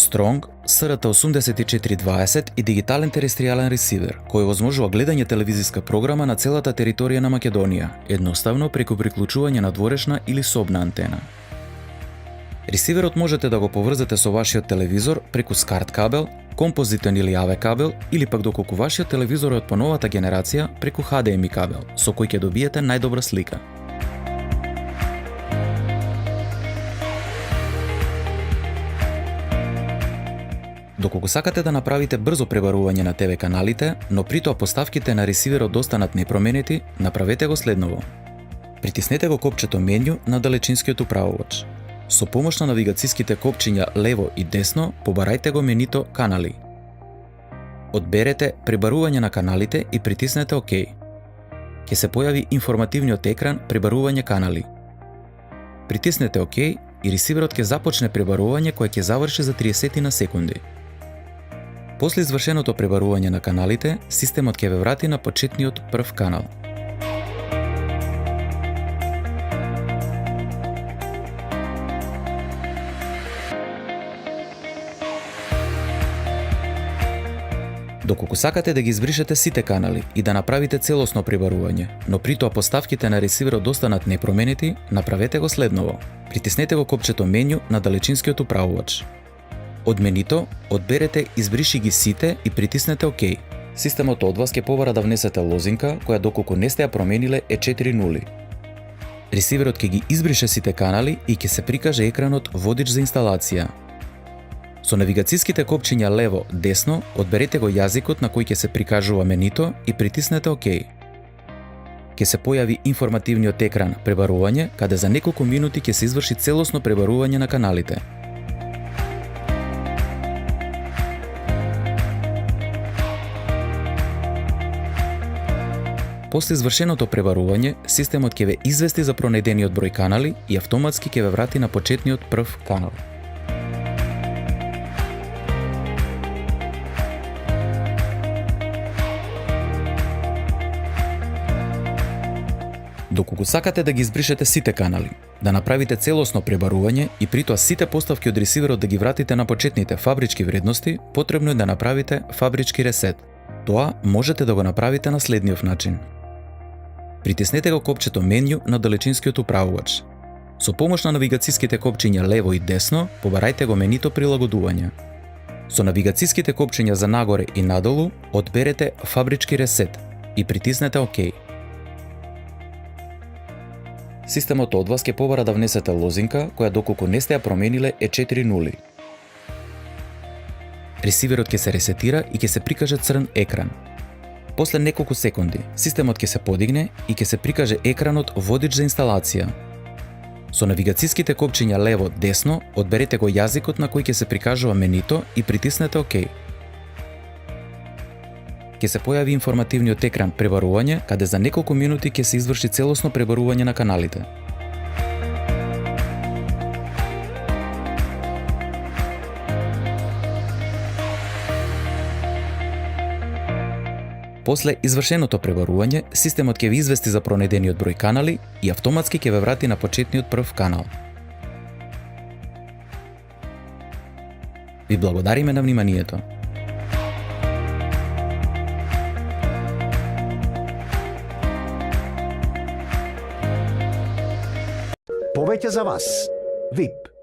Strong, SRT-8420 и дигитален терестријален ресивер, кој овозможува гледање телевизиска програма на целата територија на Македонија, едноставно преку приклучување на дворешна или собна антена. Ресиверот можете да го поврзете со вашиот телевизор преку SCART кабел, композитен или AV кабел, или пак доколку вашиот телевизор е од поновата генерација преку HDMI кабел, со кој ќе добиете најдобра слика. Доколку сакате да направите брзо пребарување на ТВ каналите, но при тоа поставките на ресиверот останат непроменети, направете го следново. Притиснете го копчето менју на далечинскиот управувач. Со помош на навигацијските копчиња лево и десно, побарајте го менито канали. Одберете пребарување на каналите и притиснете ОК. Ќе се појави информативниот екран пребарување канали. Притиснете ОК и ресиверот ќе започне пребарување кое ќе заврши за 30 на секунди. После извршеното пребарување на каналите, системот ќе ве врати на почетниот прв канал. Доколку сакате да ги избришете сите канали и да направите целосно пребарување, но при тоа поставките на ресиверот останат непроменети, направете го следново. Притиснете го копчето менју на далечинскиот управувач. Од менито, одберете избриши ги сите и притиснете ОК. Системот од вас ќе побара да внесете лозинка, која доколку не сте ја промениле е 4 нули. Ресиверот ќе ги избрише сите канали и ќе се прикаже екранот водич за инсталација. Со навигацијските копчиња лево, десно, одберете го јазикот на кој ќе се прикажува менито и притиснете ОК. Ќе се појави информативниот екран пребарување, каде за неколку минути ќе се изврши целосно пребарување на каналите. После извршеното пребарување, системот ќе ве извести за пронајдениот број канали и автоматски ќе ве врати на почетниот прв канал. Доколку сакате да ги избришете сите канали, да направите целосно пребарување и при тоа сите поставки од ресиверот да ги вратите на почетните фабрички вредности, потребно е да направите фабрички ресет. Тоа можете да го направите на следниот начин. Притиснете го копчето менју на далечинскиот управувач. Со помош на навигацијските копчиња лево и десно, побарајте го менито прилагодување. Со навигацијските копчиња за нагоре и надолу, одберете фабрички ресет и притиснете ОК. Системот од вас ќе побара да внесете лозинка, која доколку не сте ја промениле е 4 нули. Ресиверот ќе се ресетира и ќе се прикаже црн екран. После неколку секунди, системот ќе се подигне и ќе се прикаже екранот водич за инсталација. Со навигацијските копчиња лево, десно, одберете го јазикот на кој ќе се прикажува менито и притиснете ОК. Ќе се појави информативниот екран пребарување, каде за неколку минути ќе се изврши целосно пребарување на каналите. После извршеното пребарување, системот ќе ви извести за пронајдениот број канали и автоматски ќе ве врати на почетниот прв канал. Ви благодариме на вниманието. Повеќе за вас. VIP.